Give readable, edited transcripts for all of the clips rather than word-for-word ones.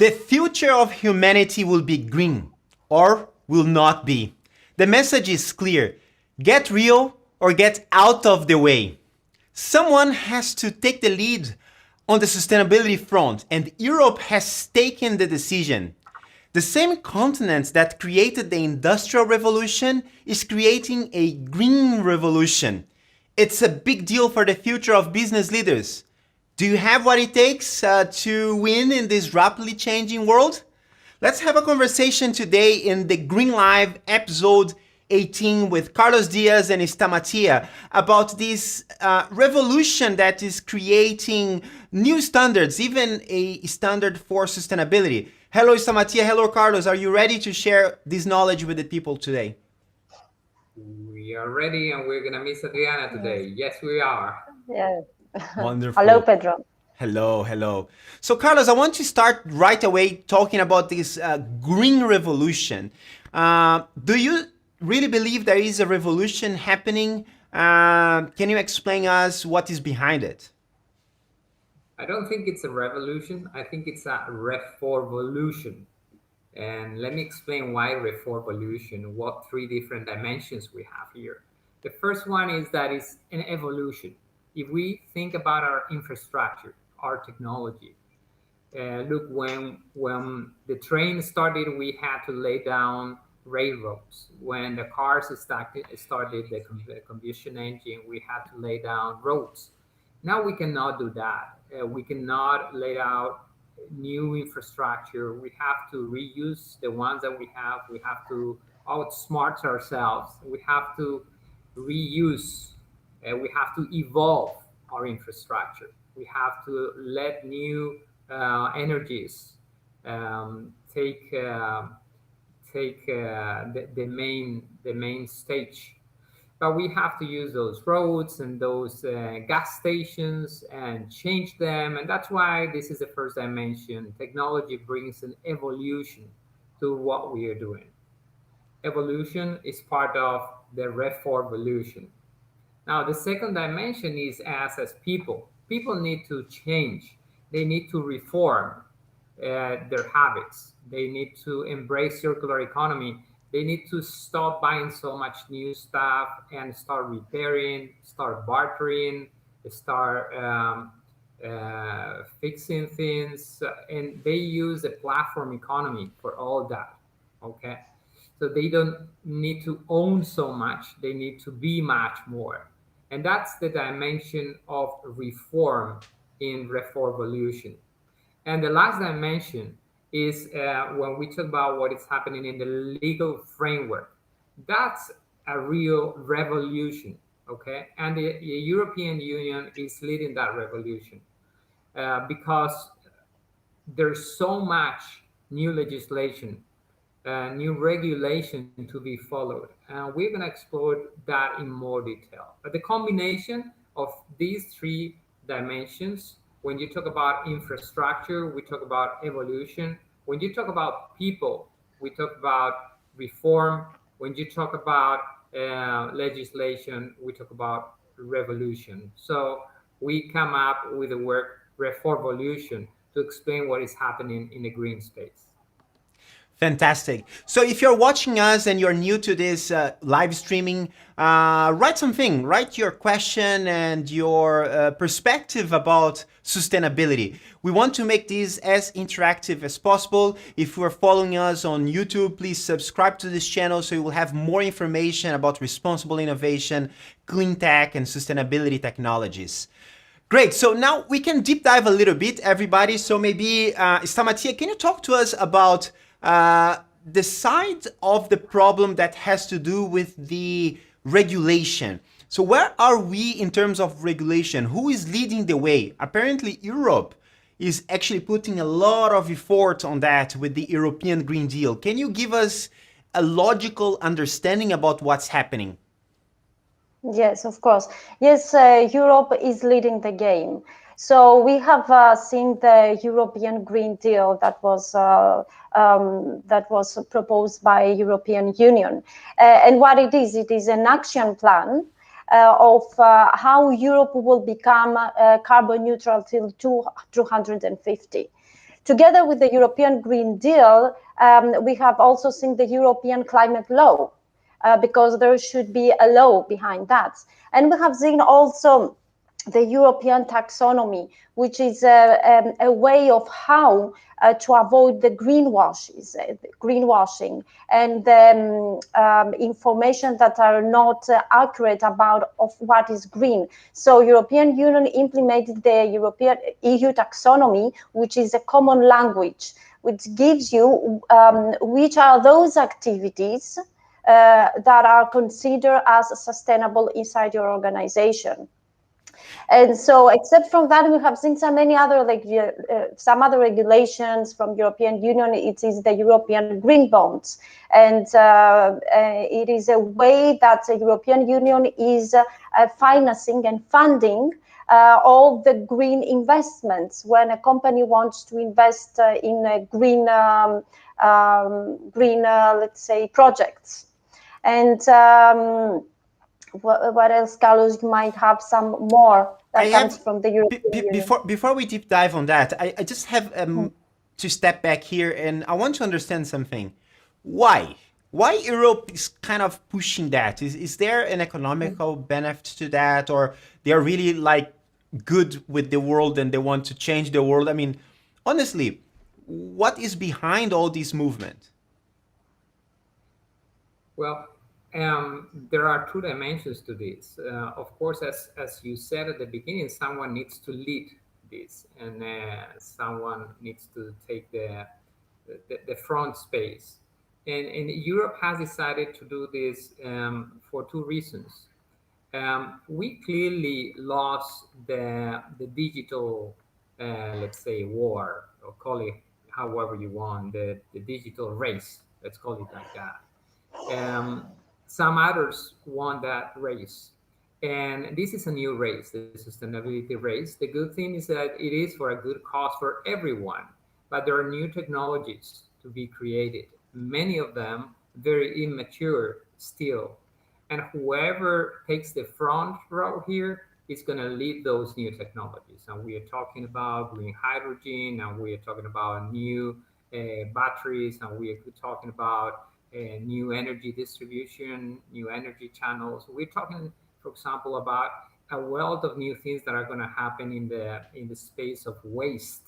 The future of humanity will be green or will not be. The message is clear. Get real or get out of the way. Someone has to take the lead on the sustainability front, and Europe has taken the decision. The same continent that created the Industrial Revolution is creating a green revolution. It's a big deal for the future of business leaders. Do you have what it takes to win in this rapidly changing world? Let's have a conversation today in the Green Live episode 18 with Carlos Diaz and Stamatia about this revolution that is creating new standards, even a standard for sustainability. Hello, Stamatia. Hello, Carlos. Are you ready to share this knowledge with the people today? We are ready and we're going to miss Adriana today. Yes, we are. Yeah. Wonderful. Hello, Pedro. Hello, hello. So, Carlos, I want to start right away talking about this green revolution. Do you really believe there is a revolution happening? Can you explain us what is behind it? I don't think it's a revolution. I think it's a reforvolution. And let me explain why reforvolution, what three different dimensions we have here. The first one is that it's an evolution. If we think about our infrastructure, our technology, look, when the train started, we had to lay down railroads. When the cars started the combustion engine, we had to lay down roads. Now we cannot do that. We cannot lay out new infrastructure. We have to reuse the ones that we have. We have to outsmart ourselves. We have to reuse. We have to evolve our infrastructure. We have to let new energies take the main stage. But we have to use those roads and those gas stations and change them. And that's why this is the first dimension. Technology brings an evolution to what we are doing. Evolution is part of the reforvolution. Now, the second dimension is as people. People need to change. They need to reform their habits. They need to embrace circular economy. They need to stop buying so much new stuff and start repairing, start bartering, start fixing things. And they use the platform economy for all that, okay? So they don't need to own so much. They need to be much more. And that's the dimension of reform in reforvolution. And the last dimension is when we talk about what is happening in the legal framework. That's a real revolution, okay? And the European Union is leading that revolution because there's so much new legislation, new regulation to be followed. And we're going to explore that in more detail. But the combination of these three dimensions, when you talk about infrastructure, we talk about evolution. When you talk about people, we talk about reform. When you talk about legislation, we talk about revolution. So we come up with the word reforvolution to explain what is happening in the green space. Fantastic. So if you're watching us and you're new to this live streaming, write something, write your question and your perspective about sustainability. We want to make this as interactive as possible. If you're following us on YouTube, please subscribe to this channel so you will have more information about responsible innovation, clean tech, and sustainability technologies. Great. So now we can deep dive a little bit, everybody. So maybe, Stamatia, can you talk to us about the side of the problem that has to do with the regulation? So where are we in terms of regulation? Who is leading the way? Apparently Europe is actually putting a lot of effort on that with the European Green Deal. Can you give us a logical understanding about what's happening? Yes, of course. Yes, Europe is leading the game. So we have seen the European Green Deal that was proposed by European Union, and what it is an action plan of how Europe will become carbon neutral till 2050. Together with the European Green Deal, we have also seen the European climate law, because there should be a law behind that. And we have seen also the European taxonomy, which is a way of how to avoid the greenwashing and information that are not accurate about of what is green. So European Union implemented the European EU taxonomy, which is a common language, which gives you which are those activities that are considered as sustainable inside your organization. And so, except from that, we have seen some many other some other regulations from European Union. It is the European Green Bonds, and it is a way that the European Union is financing and funding all the green investments when a company wants to invest in a green, let's say, projects. And what else, Carlos? You might have some more I that comes have from the European Union. before we deep dive on that, I just have to step back here, and I want to understand something. Why? Why Europe is kind of pushing that? Is there an economical benefit to that, or they are really like good with the world and they want to change the world? I mean, honestly, what is behind all this movement? Well, there are two dimensions to this. Of course, as you said at the beginning, someone needs to lead this, and someone needs to take the front space. And Europe has decided to do this for two reasons. We clearly lost the digital, let's say, war, or call it however you want, the digital race. Let's call it like that. Some others won that race. And this is a new race, the sustainability race. The good thing is that it is for a good cause for everyone, but there are new technologies to be created, many of them very immature still. And whoever takes the front row here is going to lead those new technologies. And we are talking about green hydrogen, and we are talking about new batteries, and we are talking about new energy distribution, new energy channels. We're talking, for example, about a wealth of new things that are going to happen in the space of waste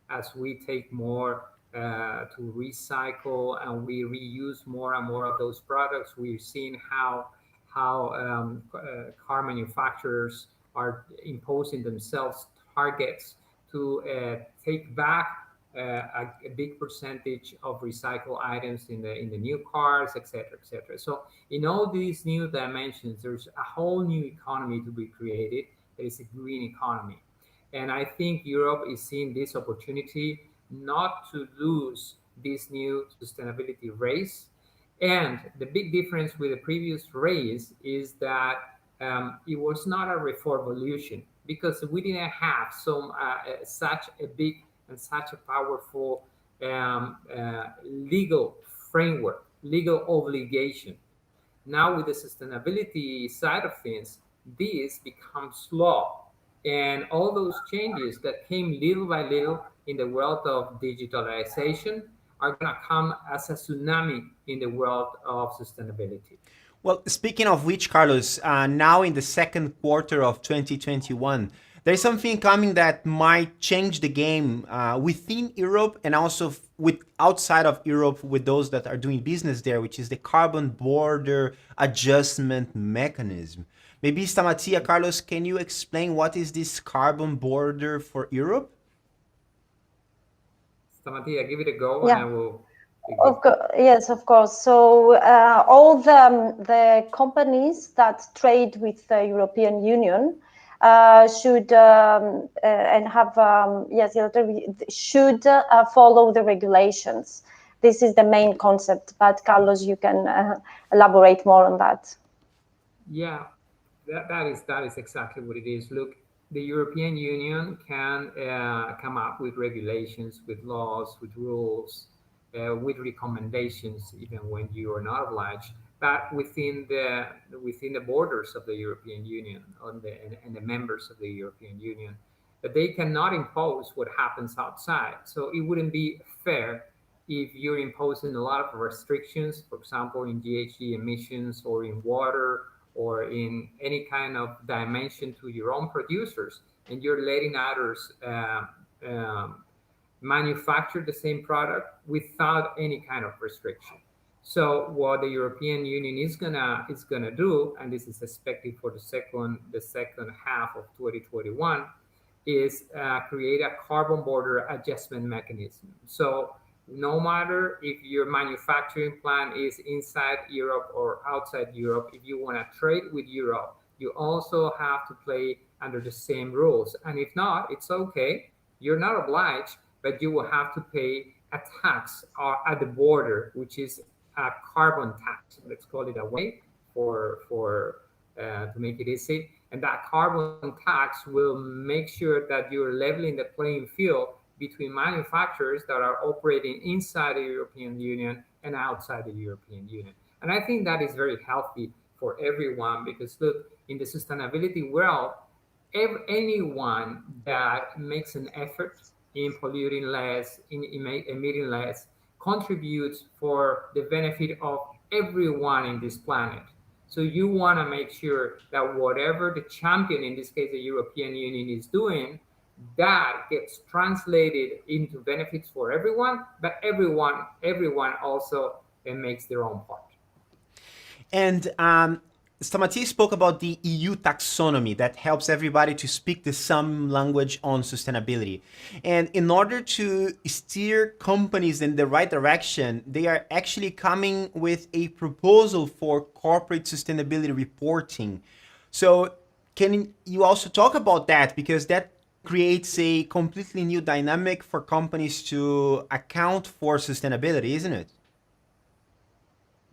as we take more to recycle and we reuse more and more of those products. We're seeing how car manufacturers are imposing themselves targets to take back a big percentage of recycled items in the new cars, etc., etc. So in all these new dimensions, there's a whole new economy to be created. That is a green economy, and I think Europe is seeing this opportunity not to lose this new sustainability race. And the big difference with the previous race is that it was not a revolution because we didn't have such a big and such a powerful legal framework, legal obligation. Now, with the sustainability side of things, this becomes law. And all those changes that came little by little in the world of digitalization are going to come as a tsunami in the world of sustainability. Well, speaking of which, Carlos, now in the second quarter of 2021, there's something coming that might change the game within Europe and also with outside of Europe with those that are doing business there, which is the carbon border adjustment mechanism. Maybe Stamatia, Carlos, can you explain what is this carbon border for Europe? Stamatia, give it a go and Yeah. I will. Yes, of course. So all the companies that trade with the European Union should and have yes, should follow the regulations. This is the main concept. But Carlos, you can elaborate more on that. Yeah, that is exactly what it is. Look, the European Union can come up with regulations, with laws, with rules, with recommendations, even when you are not obliged. But within the borders of the European Union and the members of the European Union, that they cannot impose what happens outside. So it wouldn't be fair if you're imposing a lot of restrictions, for example, in GHG emissions or in water or in any kind of dimension to your own producers, and you're letting others manufacture the same product without any kind of restriction. So what the European Union is gonna do, and this is expected for the second half of 2021, is create a carbon border adjustment mechanism. So no matter if your manufacturing plant is inside Europe or outside Europe, if you want to trade with Europe, you also have to play under the same rules. And if not, it's okay. You're not obliged, but you will have to pay a tax at the border, which is a carbon tax. Let's call it a way to make it easy. And that carbon tax will make sure that you're leveling the playing field between manufacturers that are operating inside the European Union and outside the European Union. And I think that is very healthy for everyone because, look, in the sustainability world, anyone that makes an effort in polluting less, in emitting less, contributes for the benefit of everyone in this planet. So you want to make sure that whatever the champion, in this case the European Union, is doing, that gets translated into benefits for everyone, but everyone also makes their own part. And Stamati spoke about the EU taxonomy that helps everybody to speak the same language on sustainability. And in order to steer companies in the right direction, they are actually coming with a proposal for corporate sustainability reporting. So can you also talk about that? Because that creates a completely new dynamic for companies to account for sustainability, isn't it?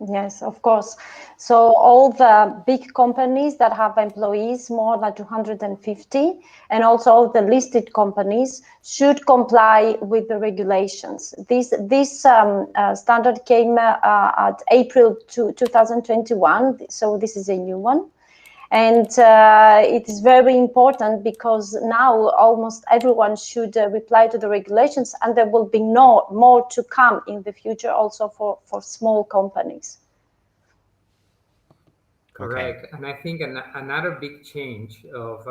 Yes, of course. So all the big companies that have employees more than 250, and also all the listed companies, should comply with the regulations. This standard came at April 2021, so this is a new one. And it is very important because now almost everyone should reply to the regulations, and there will be more to come in the future also for small companies. Correct. Okay. And I think another big change of,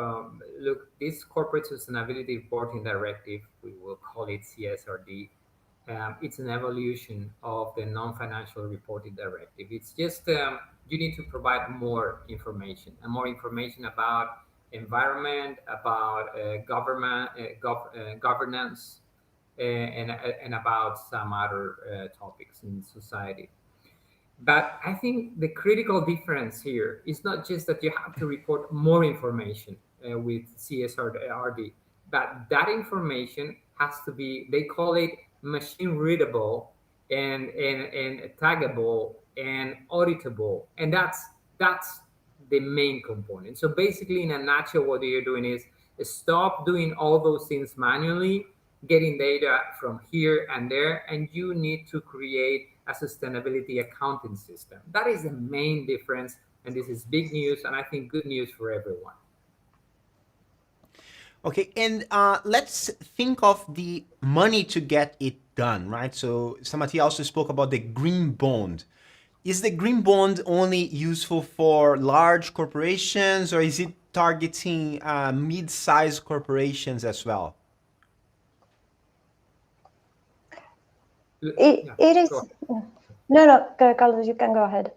look, this Corporate Sustainability Reporting Directive, we will call it CSRD, it's an evolution of the Non-Financial Reporting Directive. It's just you need to provide more information and more information about environment, about governance, and about some other topics in society. But I think the critical difference here is not just that you have to report more information with CSRD, but that information has to be, they call it machine readable and taggable and auditable. And that's the main component. So basically, in a nutshell, what you're doing is stop doing all those things manually, getting data from here and there, and you need to create a sustainability accounting system. That is the main difference, and this is big news, and I think good news for everyone. Okay, and let's think of the money to get it done, right? So Samati also spoke about the green bond. Is the green bond only useful for large corporations, or is it targeting mid-sized corporations as well? It is. No, Carlos, you can go ahead.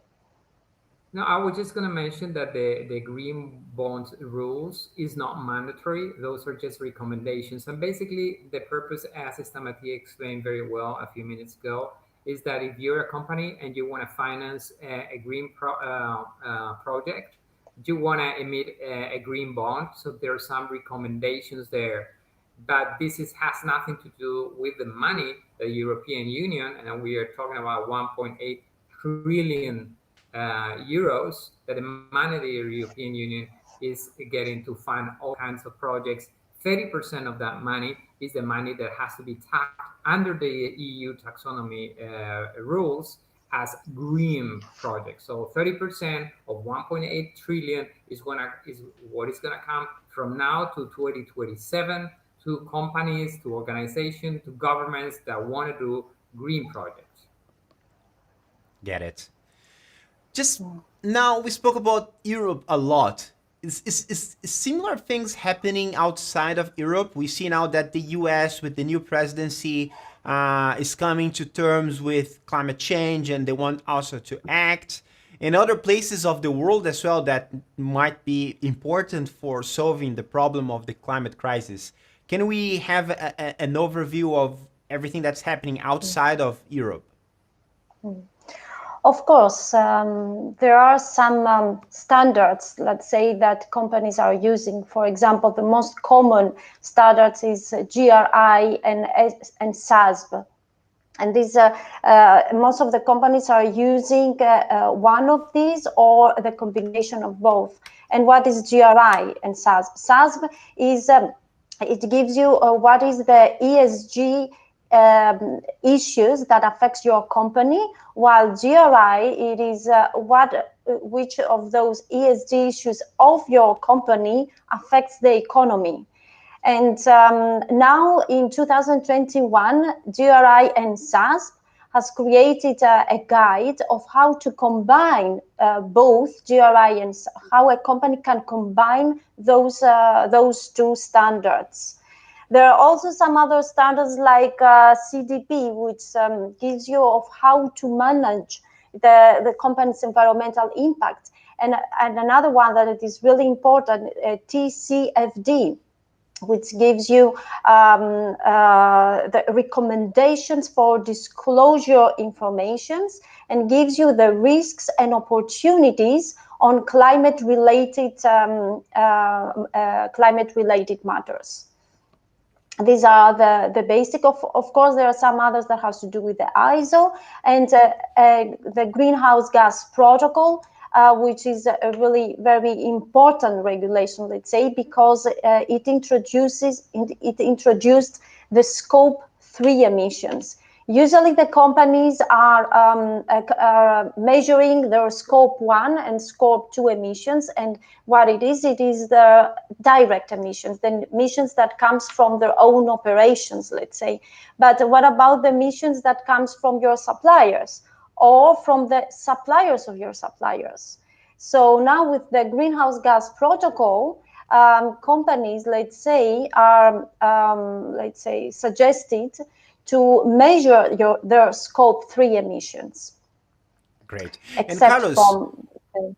No, I was just going to mention that the green bonds rules is not mandatory. Those are just recommendations. And basically, the purpose, as Stamati explained very well a few minutes ago, is that if you're a company and you want to finance a green project, you want to emit a green bond. So there are some recommendations there. But this has nothing to do with the money the European Union, and we are talking about 1.8 trillion euros that the money the European Union is getting to fund all kinds of projects. 30% of that money is the money that has to be taxed under the EU taxonomy rules, as green projects. So 30% of 1.8 trillion is what is gonna come from now to 2027 to companies, to organizations, to governments that want to do green projects. Get it. Just now, we spoke about Europe a lot. Is similar things happening outside of Europe? We see now that the US, with the new presidency, is coming to terms with climate change, and they want also to act. In other places of the world as well that might be important for solving the problem of the climate crisis. Can we have an overview of everything that's happening outside of Europe? Of course, there are some standards, let's say, that companies are using. For example, the most common standards is GRI and SASB. And these, most of the companies are using one of these or the combination of both. And what is GRI and SASB? SASB is, it gives you what is the ESG issues that affects your company, while GRI, it is which of those ESG issues of your company affects the economy. And now in 2021, GRI and SASB has created a guide of how to combine both GRI and how a company can combine those two standards. There are also some other standards like CDP, which gives you of how to manage the company's environmental impact. And another one that is really important, TCFD, which gives you the recommendations for disclosure informations and gives you the risks and opportunities on climate-related matters. These are the basic. Of course, there are some others that has to do with the ISO and the greenhouse gas protocol, which is a really very important regulation, let's say, because it introduced the Scope 3 emissions. Usually the companies are measuring their Scope 1 and Scope 2 emissions, and what it is the direct emissions, the emissions that comes from their own operations, let's say. But what about the emissions that comes from your suppliers or from the suppliers of your suppliers? So now with the greenhouse gas protocol, companies, let's say, are suggested to measure their Scope 3 emissions. Great. Except And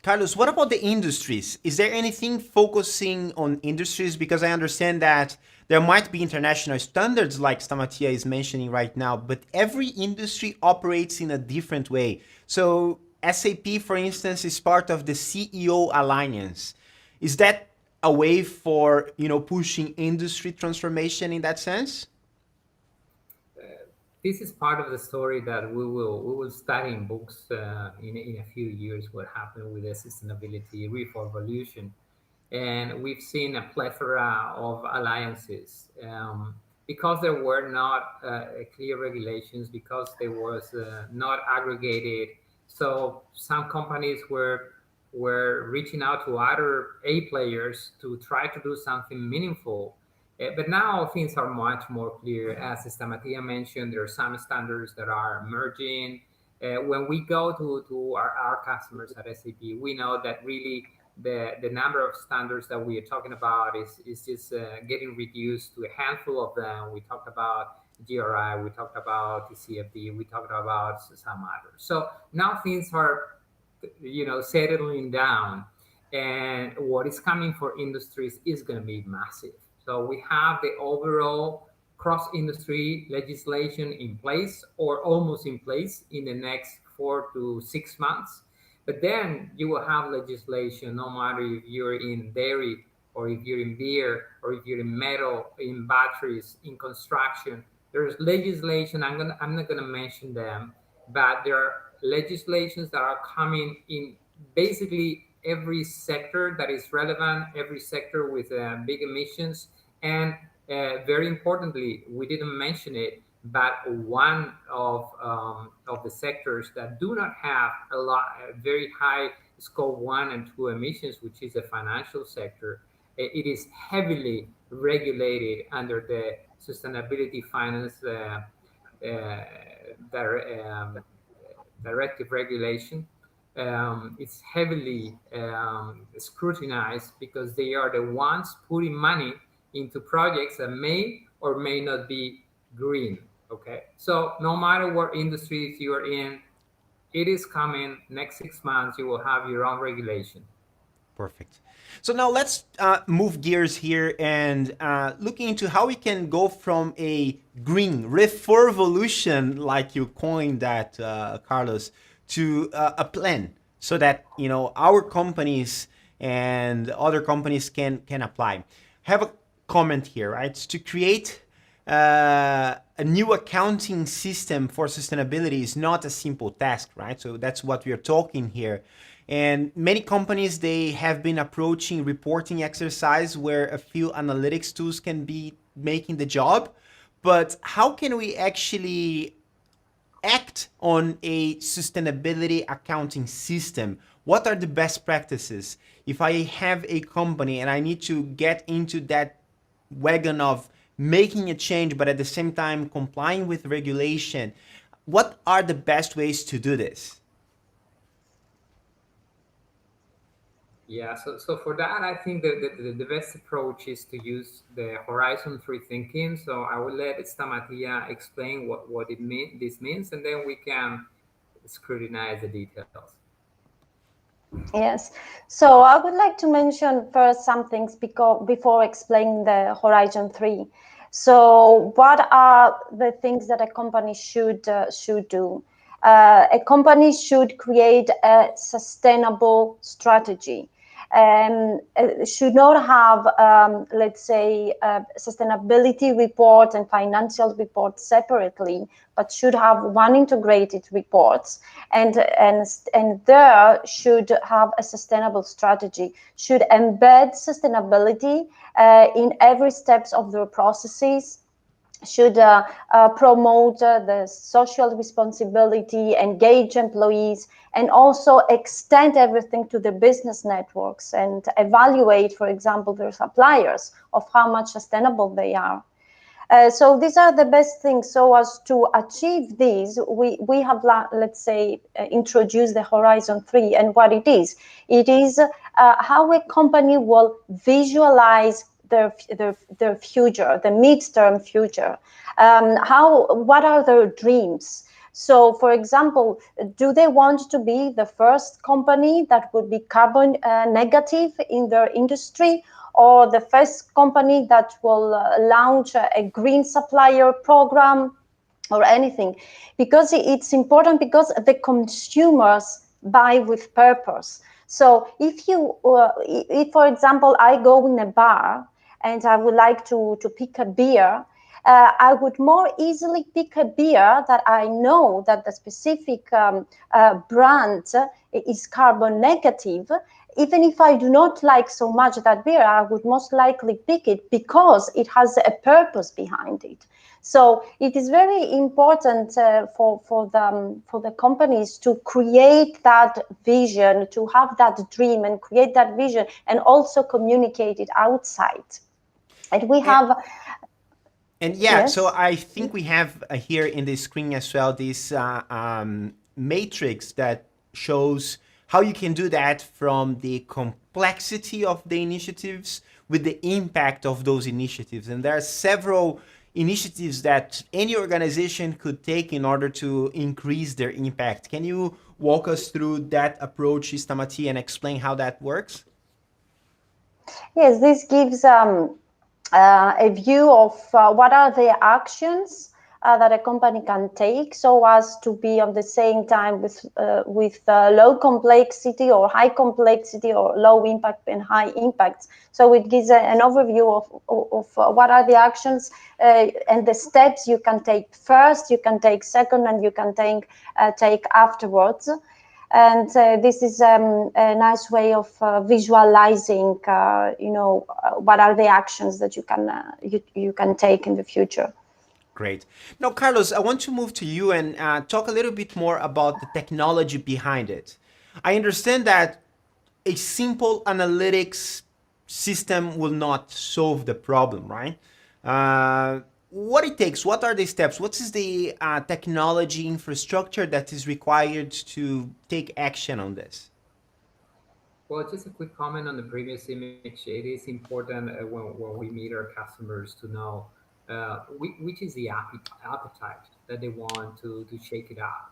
Carlos, what about the industries? Is there anything focusing on industries? Because I understand that there might be international standards like Stamatia is mentioning right now, but every industry operates in a different way. So SAP, for instance, is part of the CEO Alliance. Is that a way for pushing industry transformation in that sense? This is part of the story that we will study in books in a few years. What happened with the sustainability revolution, and we've seen a plethora of alliances because there were not clear regulations, because there was not aggregated. So some companies were reaching out to other A players to try to do something meaningful. But now things are much more clear. As Stamatia mentioned, there are some standards that are emerging. When we go to our customers at SAP, we know that really the number of standards that we are talking about is just getting reduced to a handful of them. We talked about GRI, we talked about TCFD, we talked about some others. So now things are, settling down, and what is coming for industries is going to be massive. So we have the overall cross-industry legislation in place or almost in place in the next 4 to 6 months. But then you will have legislation, no matter if you're in dairy or if you're in beer or if you're in metal, in batteries, in construction. There's legislation, I'm not going to mention them, but there are legislations that are coming in basically every sector that is relevant, every sector with big emissions. And very importantly, we didn't mention it, but one of the sectors that do not have a very high scope 1 and 2 emissions, which is the financial sector. It is heavily regulated under the sustainability finance directive regulation. It's heavily scrutinized because they are the ones putting money into projects that may or may not be green. Okay, so no matter what industries you are in, it is coming. Next 6 months, you will have your own regulation. Perfect. So now let's move gears here and looking into how we can go from a green revolution, like you coined that, Carlos, to a plan, so that our companies and other companies can apply. Have a comment here, right? To create a new accounting system for sustainability is not a simple task, right? So that's what we are talking here. And many companies, they have been approaching reporting exercise where a few analytics tools can be making the job. But how can we actually act on a sustainability accounting system? What are the best practices? If I have a company and I need to get into that wagon of making a change, but at the same time complying with regulation, what are the best ways to do this? Yeah, so for that, I think the best approach is to use the Horizon 3 thinking. So I will let Stamatia explain what this means, and then we can scrutinize the details. Yes, so I would like to mention first some things before explaining the Horizon 3. So what are the things that a company should do? A company should create a sustainable strategy. Should not have, let's say, sustainability report and financial report separately, but should have one integrated report, and there should have a sustainable strategy. Should embed sustainability in every steps of their processes. Should promote the social responsibility, engage employees, and also extend everything to the business networks and evaluate, for example, their suppliers of how much sustainable they are. So these are the best things. So as to achieve these, we have, let's say, introduced the Horizon 3, and what it is how a company will visualize their future, the midterm future. What are their dreams? So, for example, do they want to be the first company that would be carbon negative in their industry, or the first company that will launch a green supplier program or anything? Because it's important, because the consumers buy with purpose. So if for example, I go in a bar and I would like to pick a beer, I would more easily pick a beer that I know that the specific brand is carbon negative. Even if I do not like so much that beer, I would most likely pick it because it has a purpose behind it. So it is very important for the companies to create that vision, to have that dream and create that vision, and also communicate it outside. And we have. And yeah, Yes. so I think we have here in the screen as well this matrix that shows how you can do that from the complexity of the initiatives with the impact of those initiatives. And there are several initiatives that any organization could take in order to increase their impact. Can you walk us through that approach, Istamati, and explain how that works? Yes, this gives a view of what are the actions that a company can take so as to be on the same time with low complexity or high complexity, or low impact and high impact. So it gives an overview of what are the actions and the steps you can take first, you can take second, and you can take afterwards. And this is a nice way of visualizing, what are the actions that you can take in the future. Great. Now, Carlos, I want to move to you and talk a little bit more about the technology behind it. I understand that a simple analytics system will not solve the problem, right? What it takes, what are the steps, what is the technology infrastructure that is required to take action on this? Well, just a quick comment on the previous image. It is important when we meet our customers to know which is the appetite that they want to shake it up,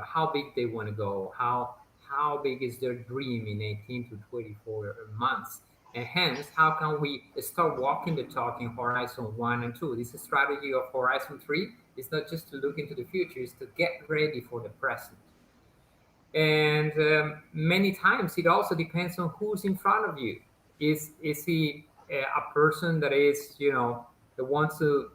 how big they want to go, how big is their dream in 18 to 24 months. And hence, how can we start walking the talk in Horizon 1 and 2? This strategy of Horizon 3 is not just to look into the future, it's to get ready for the present. And many times it also depends on who's in front of you. Is he a person that is, that wants to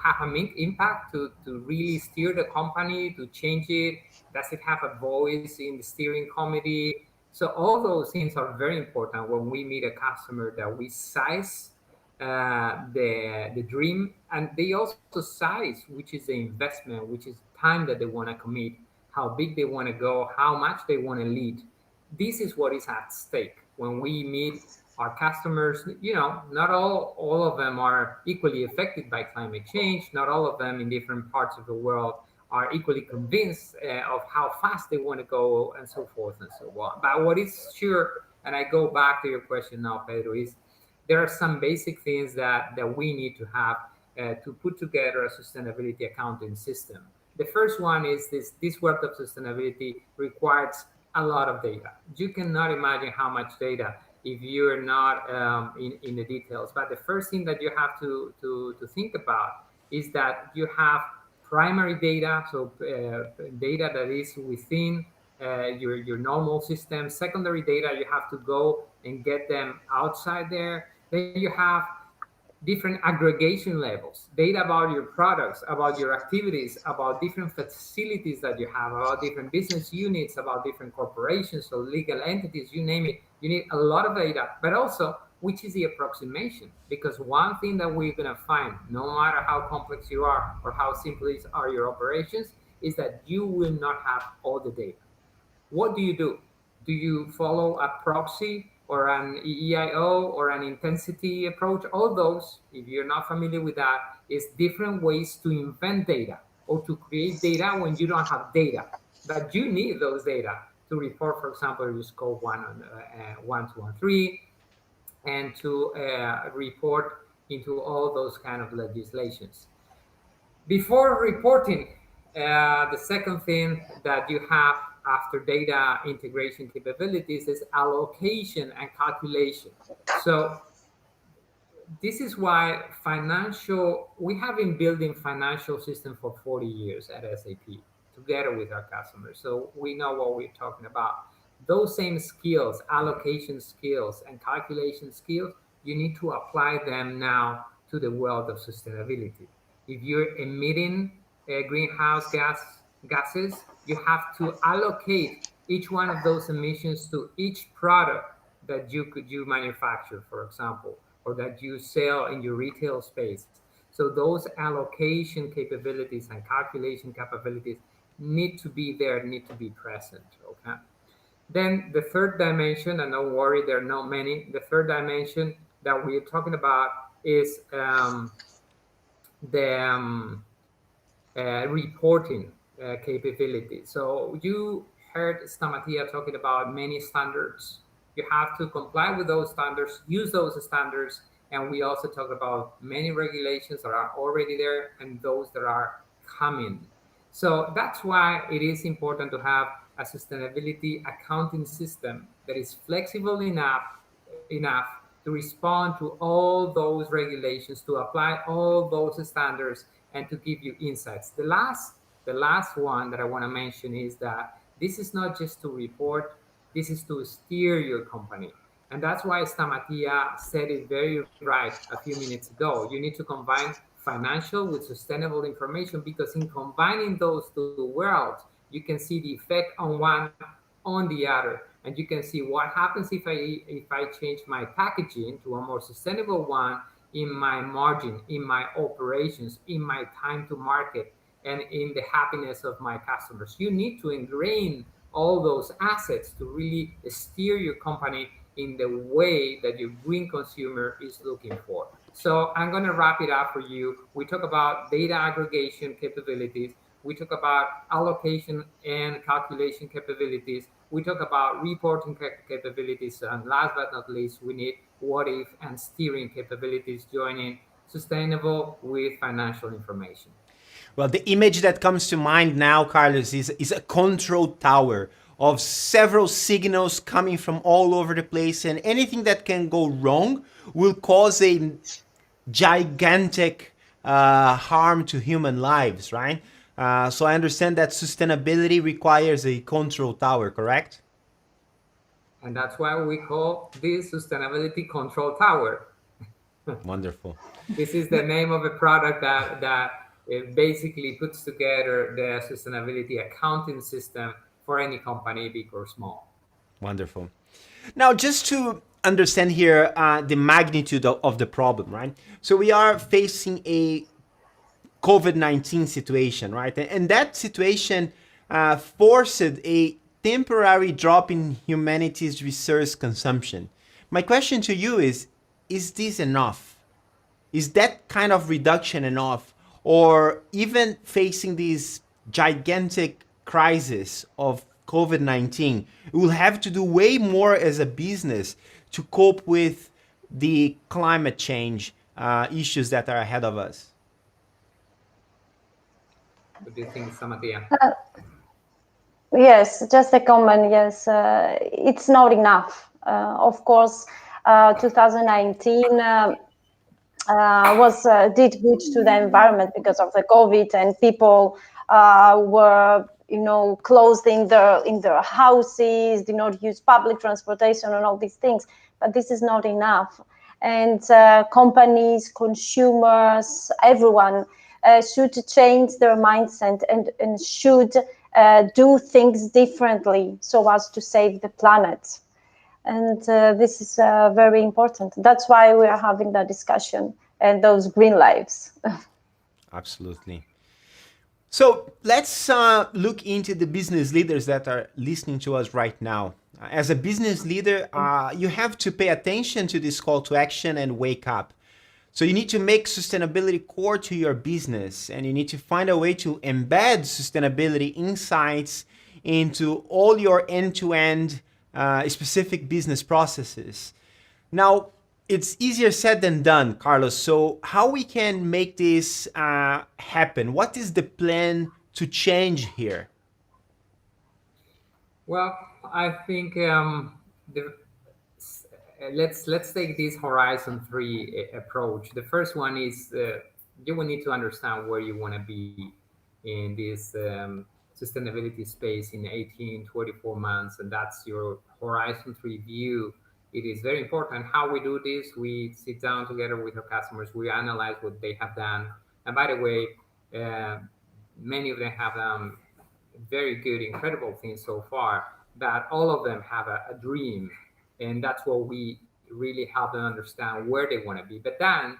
have an impact, to really steer the company, to change it? Does it have a voice in the steering committee? So all those things are very important when we meet a customer, that we size the dream, and they also size which is the investment, which is time that they want to commit, how big they want to go, how much they want to lead. This is what is at stake when we meet our customers. Not all of them are equally affected by climate change. Not all of them in different parts of the world are equally convinced of how fast they want to go, and so forth and so on. But what is sure, and I go back to your question now, Pedro, is there are some basic things that we need to have to put together a sustainability accounting system. The first one is this world of sustainability requires a lot of data. You cannot imagine how much data if you're not in the details. But the first thing that you have to think about is that you have primary data, so data that is within your normal system. Secondary data, you have to go and get them outside there. Then you have different aggregation levels, data about your products, about your activities, about different facilities that you have, about different business units, about different corporations or legal entities, you name it. You need a lot of data, but also which is the approximation. Because one thing that we're going to find, no matter how complex you are or how simple are your operations, is that you will not have all the data. What do you do? Do you follow a proxy or an EIO or an intensity approach? All those, if you're not familiar with that, is different ways to invent data or to create data when you don't have data. But you need those data to report, for example, your scope 1, 2, and 3, and to report into all those kind of legislations. Before reporting, the second thing that you have after data integration capabilities is allocation and calculation. So this is why we have been building financial system for 40 years at SAP together with our customers. So we know what we're talking about. Those same skills, allocation skills and calculation skills, you need to apply them now to the world of sustainability. If you're emitting greenhouse gases, you have to allocate each one of those emissions to each product that you manufacture, for example, or that you sell in your retail space. So those allocation capabilities and calculation capabilities need to be there, need to be present. Okay. Then the third dimension, and don't worry, there are not many. The third dimension that we're talking about is the reporting capability. So you heard Stamatia talking about many standards. You have to comply with those standards, use those standards, and we also talk about many regulations that are already there and those that are coming. So that's why it is important to have a sustainability accounting system that is flexible enough to respond to all those regulations, to apply all those standards, and to give you insights. The last one that I want to mention is that this is not just to report, this is to steer your company. And that's why Stamatia said it very right a few minutes ago. You need to combine financial with sustainable information, because in combining those two worlds, you can see the effect on one on the other, and you can see what happens if I change my packaging to a more sustainable one. in my margin, in my operations, in my time to market, and in the happiness of my customers. You need to ingrain all those assets to really steer your company in the way that your green consumer is looking for. So I'm going to wrap it up for you. We talk about data aggregation capabilities. We talk about allocation and calculation capabilities. We talk about reporting capabilities. And last but not least, we need what if and steering capabilities, joining sustainable with financial information. Well, the image that comes to mind now, Carlos, is a control tower of several signals coming from all over the place, and anything that can go wrong will cause a gigantic harm to human lives, right? So I understand that sustainability requires a control tower, correct? And that's why we call this sustainability control tower. Wonderful. This is the name of a product that it basically puts together the sustainability accounting system for any company, big or small. Wonderful. Now, just to understand here the magnitude of the problem, right? So we are facing a COVID-19 situation, right? And that situation forced a temporary drop in humanity's resource consumption. My question to you is this enough? Is that kind of reduction enough? Or even facing this gigantic crisis of COVID-19, we will have to do way more as a business to cope with the climate change issues that are ahead of us. What do you think, Samatia? Yes, just a comment. Yes, it's not enough. Of course, 2019 was did good to the environment because of the COVID, and people were, closed in their houses, did not use public transportation and all these things. But this is not enough, and companies, consumers, everyone should change their mindset and should do things differently so as to save the planet. And this is very important. That's why we are having that discussion and those green lives. Absolutely. So let's look into the business leaders that are listening to us right now. As a business leader, you have to pay attention to this call to action and wake up. So you need to make sustainability core to your business, and you need to find a way to embed sustainability insights into all your end-to-end specific business processes. Now, it's easier said than done, Carlos. So how we can make this happen? What is the plan to change here? Well, I think let's take this Horizon 3 approach. The first one is you will need to understand where you want to be in this sustainability space in 18, 24 months, and that's your Horizon 3 view. It is very important how we do this. We sit down together with our customers, we analyze what they have done. And by the way, many of them have very good, incredible things so far, but all of them have a dream. And that's what we really help them understand where they want to be. But then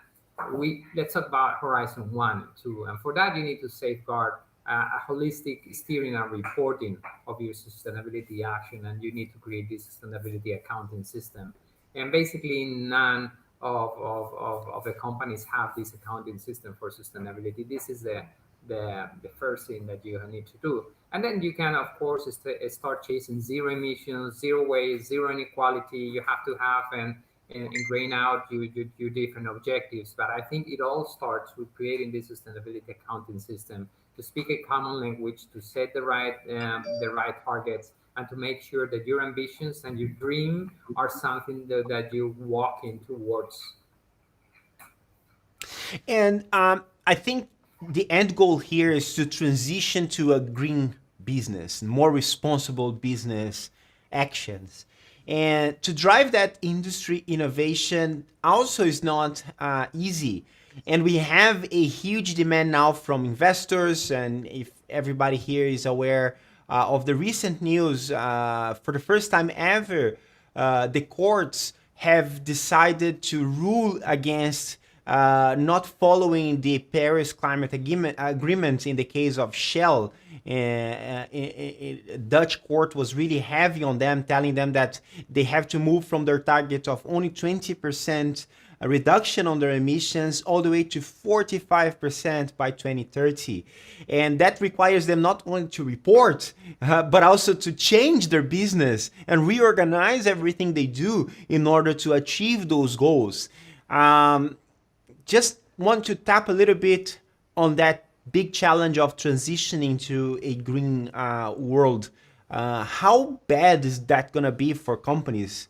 let's talk about Horizon 1 and 2. And for that, you need to safeguard a holistic steering and reporting of your sustainability action, and you need to create this sustainability accounting system. And basically, none of the companies have this accounting system for sustainability. This is the first thing that you need to do. And then you can, of course, start chasing zero emissions, zero waste, zero inequality. You have to have and ingrain out your different objectives. But I think it all starts with creating this sustainability accounting system to speak a common language, to set the right targets, and to make sure that your ambitions and your dream are something that you walk in towards. And I think the end goal here is to transition to a green business, more responsible business actions. And to drive that industry innovation also is not easy. And we have a huge demand now from investors. And if everybody here is aware of the recent news, for the first time ever, the courts have decided to rule against not following the Paris Climate Agreement in the case of Shell. Dutch court was really heavy on them, telling them that they have to move from their target of only 20% reduction on their emissions all the way to 45% by 2030. And that requires them not only to report, but also to change their business and reorganize everything they do in order to achieve those goals. Just want to tap a little bit on that big challenge of transitioning to a green world. How bad is that going to be for companies?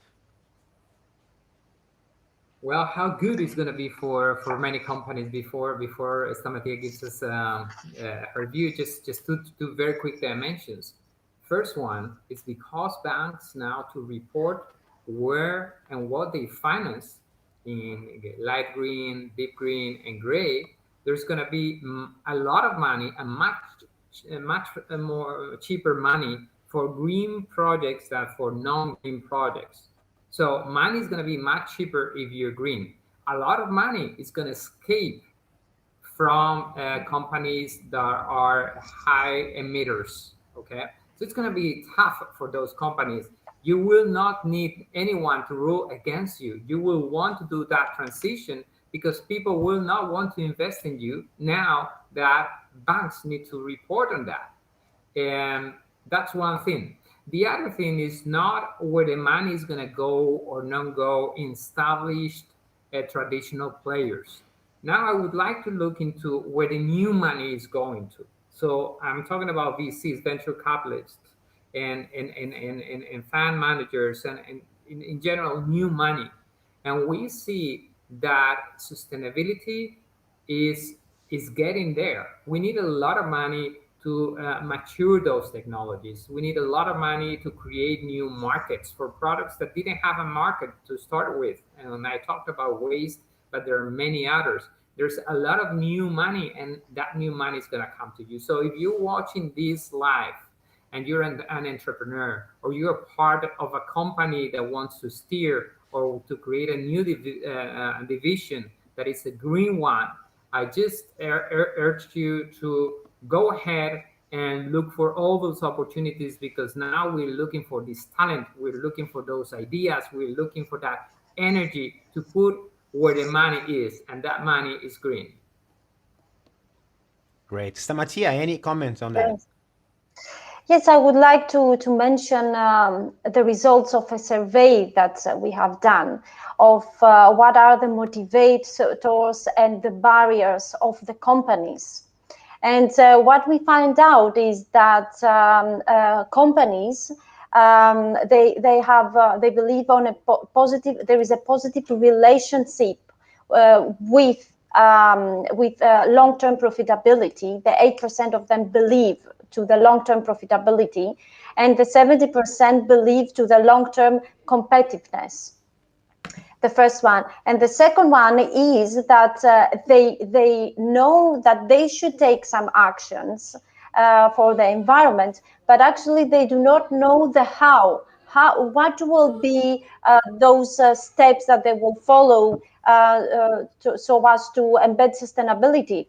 Well, how good it's going to be for many companies. Before Stamatia gives us her view, just two very quick dimensions. First one is because banks now to report where and what they finance in light green, deep green, and gray. There's going to be a lot of money, a much more cheaper money for green projects than for non-green projects. So money is going to be much cheaper if you're green. A lot of money is going to escape from companies that are high emitters. Okay, so it's going to be tough for those companies. You will not need anyone to rule against you. You will want to do that transition because people will not want to invest in you now that banks need to report on that. And that's one thing. The other thing is not where the money is going to go or not go in established traditional players. Now I would like to look into where the new money is going to. So I'm talking about VCs, venture capitalists, and fund managers, and in general, new money. And we see that sustainability is getting there. We need a lot of money to mature those technologies. We need a lot of money to create new markets for products that didn't have a market to start with. And I talked about waste, but there are many others. There's a lot of new money, and that new money is going to come to you. So if you're watching this live and you're an entrepreneur, or you're part of a company that wants to steer or to create a new division that is a green one, I just urge you to go ahead and look for all those opportunities, because now we're looking for this talent, we're looking for those ideas, we're looking for that energy to put where the money is, and that money is green. Great. Stamatia, any comments on that? Yes, I would like to mention the results of a survey that we have done of what are the motivators and the barriers of the companies. And what we find out is that companies, they believe on a positive. There is a positive relationship with long-term profitability. The 8% of them believe to the long-term profitability, and the 70% believe to the long-term competitiveness. The first one. And the second one is that they know that they should take some actions for the environment, but actually they do not know the how. What will be those steps that they will follow so as to embed sustainability.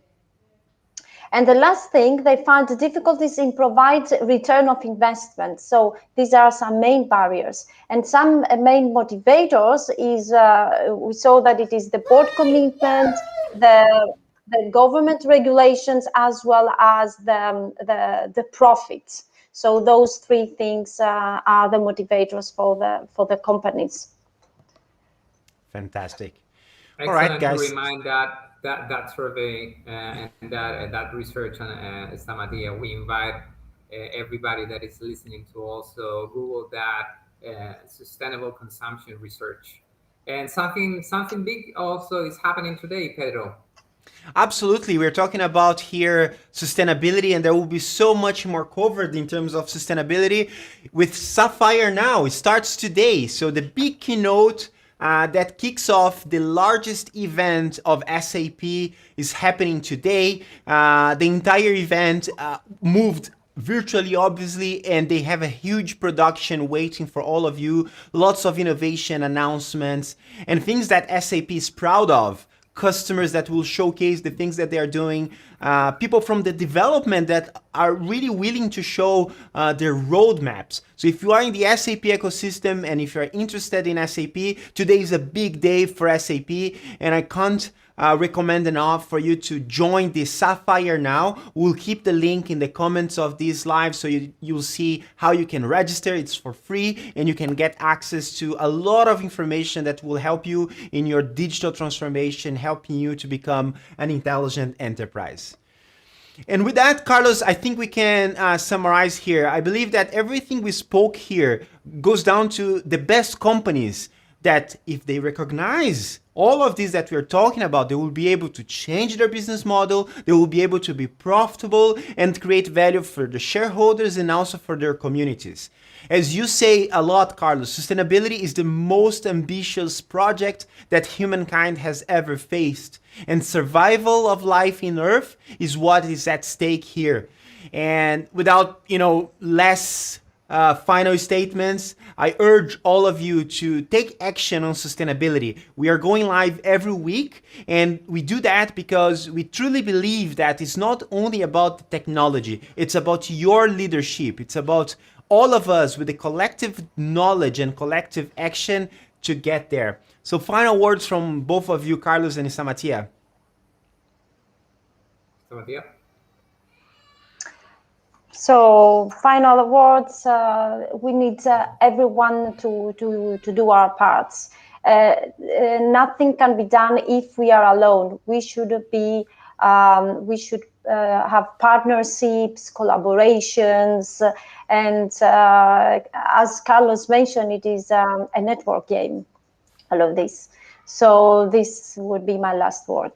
And the last thing, they found difficulties in provide return of investment. So these are some main barriers. And some main motivators is, we saw that it is the board commitment, the government regulations, as well as the profits. So those three things are the motivators for the companies. Fantastic. Excellent. All right, guys. To remind that survey and that research on Stamatia, we invite everybody that is listening to also Google that sustainable consumption research. And something big also is happening today, Pedro. Absolutely. We're talking about here sustainability, and there will be so much more covered in terms of sustainability with Sapphire Now. It starts today. So the big keynote that kicks off the largest event of SAP is happening today. The entire event moved virtually, obviously, and they have a huge production waiting for all of you. Lots of innovation announcements and things that SAP is proud of customers that will showcase the things that they are doing, people from the development that are really willing to show their roadmaps. So if you are in the SAP ecosystem and if you're interested in SAP, today is a big day for SAP, and I can't recommend enough for you to join the Sapphire now. We'll keep the link in the comments of this live so you'll see how you can register. It's for free and you can get access to a lot of information that will help you in your digital transformation, helping you to become an intelligent enterprise. And with that, Carlos, I think we can summarize here. I believe that everything we spoke here goes down to the best companies that if they recognize all of these that we're talking about, they will be able to change their business model, they will be able to be profitable and create value for the shareholders and also for their communities. As you say a lot, Carlos, sustainability is the most ambitious project that humankind has ever faced. And survival of life in Earth is what is at stake here. And without, less final statements, I urge all of you to take action on sustainability. We are going live every week, and we do that because we truly believe that it's not only about the technology, it's about your leadership. It's about all of us with the collective knowledge and collective action to get there. So final words from both of you, Carlos and Samatia. Samatia? So final words, we need everyone to do our parts. Nothing can be done if we are alone. We should have partnerships, collaborations, and as Carlos mentioned, it is a network game, all of this. So this would be my last word.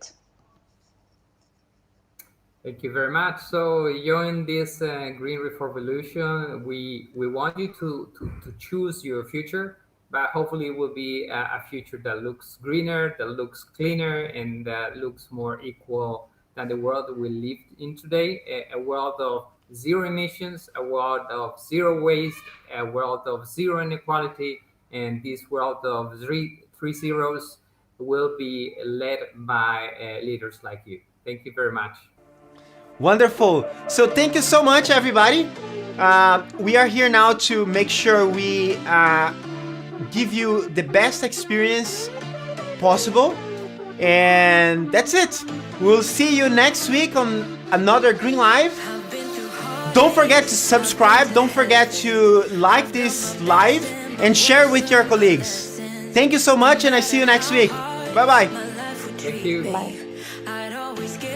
Thank you very much. So join this green revolution. We want you to choose your future, but hopefully it will be a future that looks greener, that looks cleaner, and that looks more equal than the world we live in today. A world of zero emissions, a world of zero waste, a world of zero inequality, and this world of three zeros will be led by leaders like you. Thank you very much. Wonderful. So thank you so much, everybody. We are here now to make sure we give you the best experience possible. And that's it. We'll see you next week on another Green Live. Don't forget to subscribe. Don't forget to like this live and share with your colleagues. Thank you so much, and I see you next week. Bye-bye. Thank you. Bye.